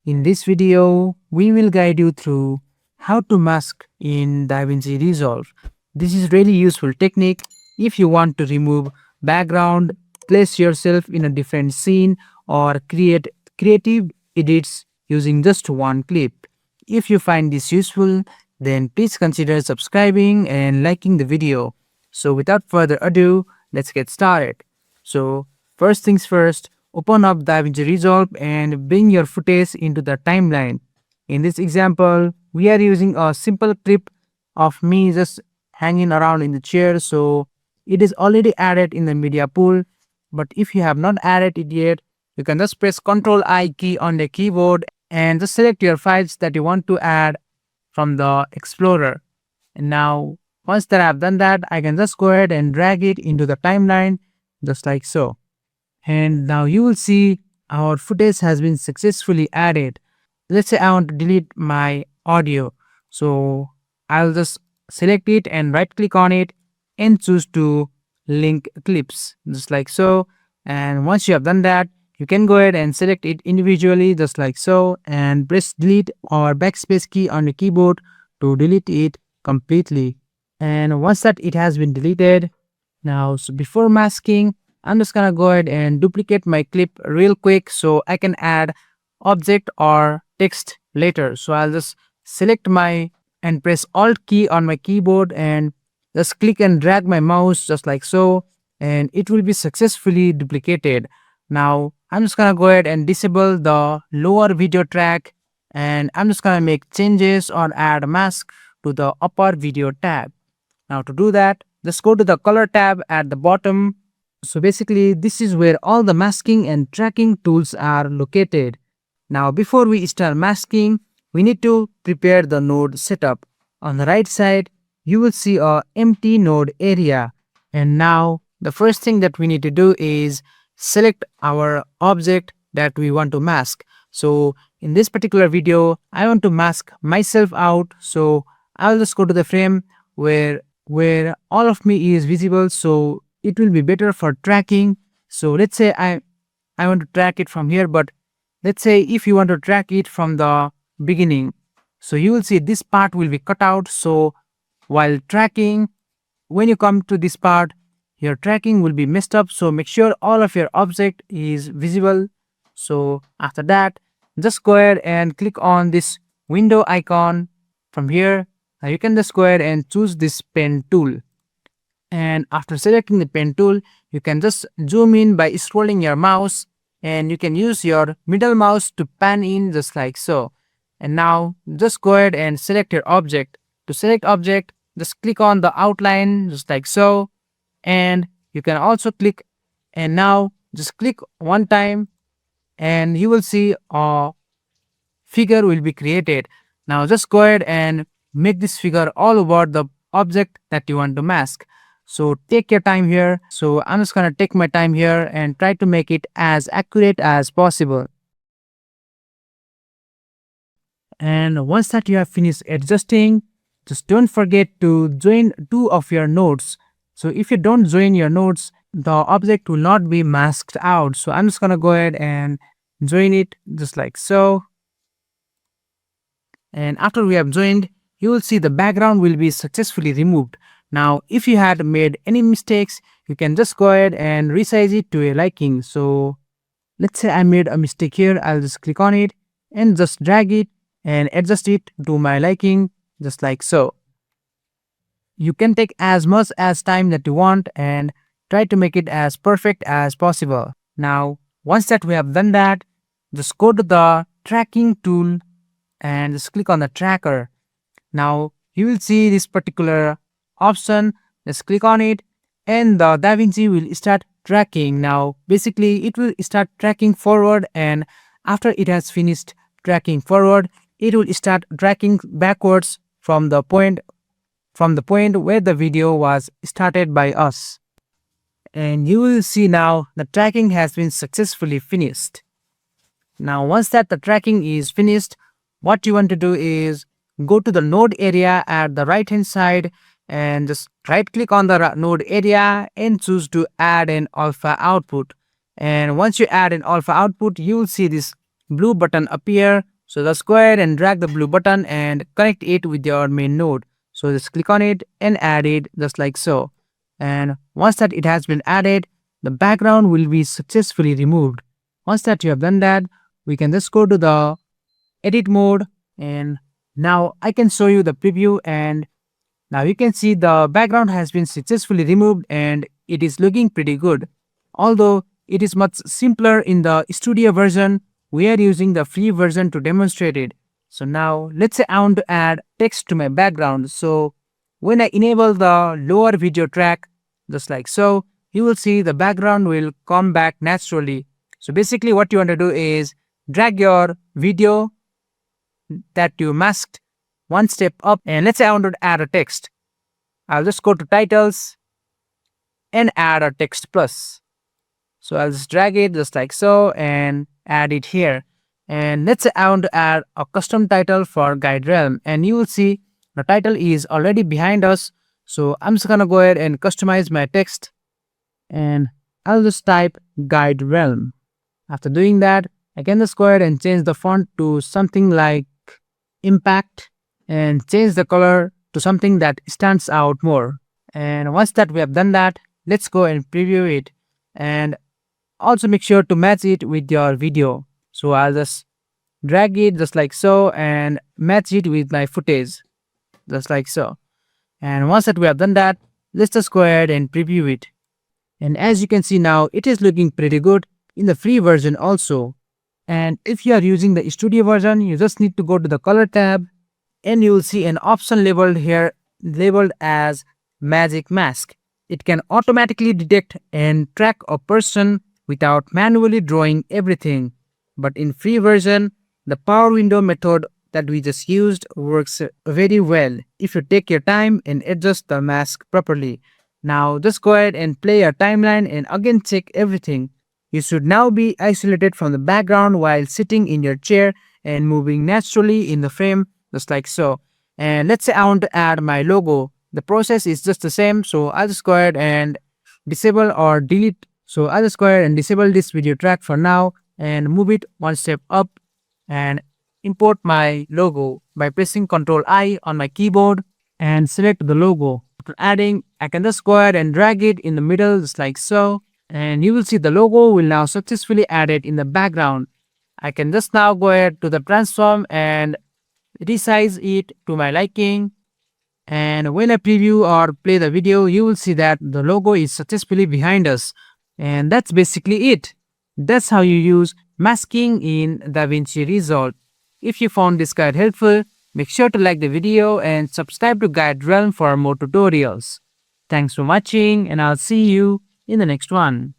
In this video, we will guide you through how to mask in Davinci Resolve. This is really useful technique if you want to remove background, place yourself in a different scene, or create creative edits using just one clip. If you find this useful, then please consider subscribing and liking the video. So without further ado, let's get started. So first things first, open up DaVinci Resolve and bring your footage into the timeline. In this example, we are using a simple clip of me just hanging around in the chair, so it is already added in the media pool. But if you have not added it yet, you can just press Ctrl I key on the keyboard and just select your files that you want to add from the Explorer. And now, once that I've done that, I can just go ahead and drag it into the timeline just like so. And now you will see our footage has been successfully added. Let's say I want to delete my audio. So I'll just select it and right click on it and choose to link clips just like so. And once you have done that, you can go ahead and select it individually just like so and press delete or backspace key on the keyboard to delete it completely. And once that it has been deleted, now so before masking, I'm just gonna go ahead and duplicate my clip real quick so I can add object or text later. So I'll just select my and press Alt key on my keyboard and just click and drag my mouse just like so, and it will be successfully duplicated. Now I'm just gonna go ahead and disable the lower video track, and I'm just gonna make changes or add a mask to the upper video tab. Now to do that, just go to the color tab at the bottom. So basically this is where all the masking and tracking tools are located. Now before we start masking, we need to prepare the node setup. On the right side, you will see a empty node area. And now the first thing that we need to do is select our object that we want to mask. So in this particular video, I want to mask myself out. So I'll just go to the frame where all of me is visible, so it will be better for tracking. So let's say I want to track it from here, but let's say if you want to track it from the beginning, so you will see this part will be cut out. So while tracking, when you come to this part, your tracking will be messed up. So make sure all of your object is visible. So after that, just go ahead and click on this window icon from here. Now you can just go ahead and choose this pen tool. And after selecting the pen tool, you can just zoom in by scrolling your mouse, and you can use your middle mouse to pan in just like so. And now just go ahead and select your object. To select object, just click on the outline just like so. And you can also click, and now just click one time and you will see a figure will be created. Now just go ahead and make this figure all over the object that you want to mask. So take your time here. So I'm just gonna take my time here and try to make it as accurate as possible. And once that you have finished adjusting, just don't forget to join two of your nodes. So if you don't join your nodes, the object will not be masked out. So I'm just gonna go ahead and join it just like so. And after we have joined, you will see the background will be successfully removed. Now if you had made any mistakes, you can just go ahead and resize it to your liking. So let's say I made a mistake here. I'll just click on it and just drag it and adjust it to my liking just like so. You can take as much as time that you want and try to make it as perfect as possible. Now once that we have done that, just go to the tracking tool and just click on the tracker. Now you will see this particular option. Just click on it and the DaVinci will start tracking. Now basically it will start tracking forward, and after it has finished tracking forward, it will start tracking backwards from the point where the video was started by us. And you will see now the tracking has been successfully finished. Now once that the tracking is finished, what you want to do is go to the node area at the right hand side and just right click on the node area and choose to add an alpha output. And once you add an alpha output, you will see this blue button appear So just go ahead and drag the blue button and connect it with your main node. So just click on it and add it just like so. And once that it has been added, the background will be successfully removed. Once that you have done that, we can just go to the edit mode, and now I can show you the preview, and now you can see the background has been successfully removed and it is looking pretty good. Although it is much simpler in the studio version, we are using the free version to demonstrate it. So now let's say I want to add text to my background. So when I enable the lower video track, just like so, you will see the background will come back naturally. So basically what you want to do is drag your video that you masked one step up, and let's say I want to add a text. I'll just go to titles and add a text plus. So I'll just drag it just like so and add it here. And let's say I want to add a custom title for GuideRealm, and you will see the title is already behind us. So I'm just gonna go ahead and customize my text, and I'll just type GuideRealm. After doing that, I can just go ahead and change the font to something like Impact and change the color to something that stands out more. And once that we have done that, let's go and preview it, and also make sure to match it with your video. So I'll just drag it just like so and match it with my footage just like so. And once that we have done that, let's just go ahead and preview it. And as you can see now, it is looking pretty good in the free version also. And if you are using the studio version, you just need to go to the color tab, and you will see an option labeled here, labeled as magic mask. It can automatically detect and track a person without manually drawing everything. But in free version, the power window method that we just used works very well if you take your time and adjust the mask properly. Now just go ahead and play your timeline and again check everything. You should now be isolated from the background while sitting in your chair and moving naturally in the frame just like so. And let's say I want to add my logo. The process is just the same, so I'll just go ahead and disable or delete. So I'll just go ahead and disable this video track for now and move it one step up and import my logo by pressing Ctrl I on my keyboard and select the logo. After adding, I can just go ahead and drag it in the middle just like so, and you will see the logo will now successfully added in the background. I can just now go ahead to the transform and resize it to my liking, and when I preview or play the video, you will see that the logo is successfully behind us. And that's basically it. That's how you use masking in Davinci Resolve. If you found this guide helpful, make sure to like the video and subscribe to GuideRealm for more tutorials. Thanks for watching, and I'll see you in the next one.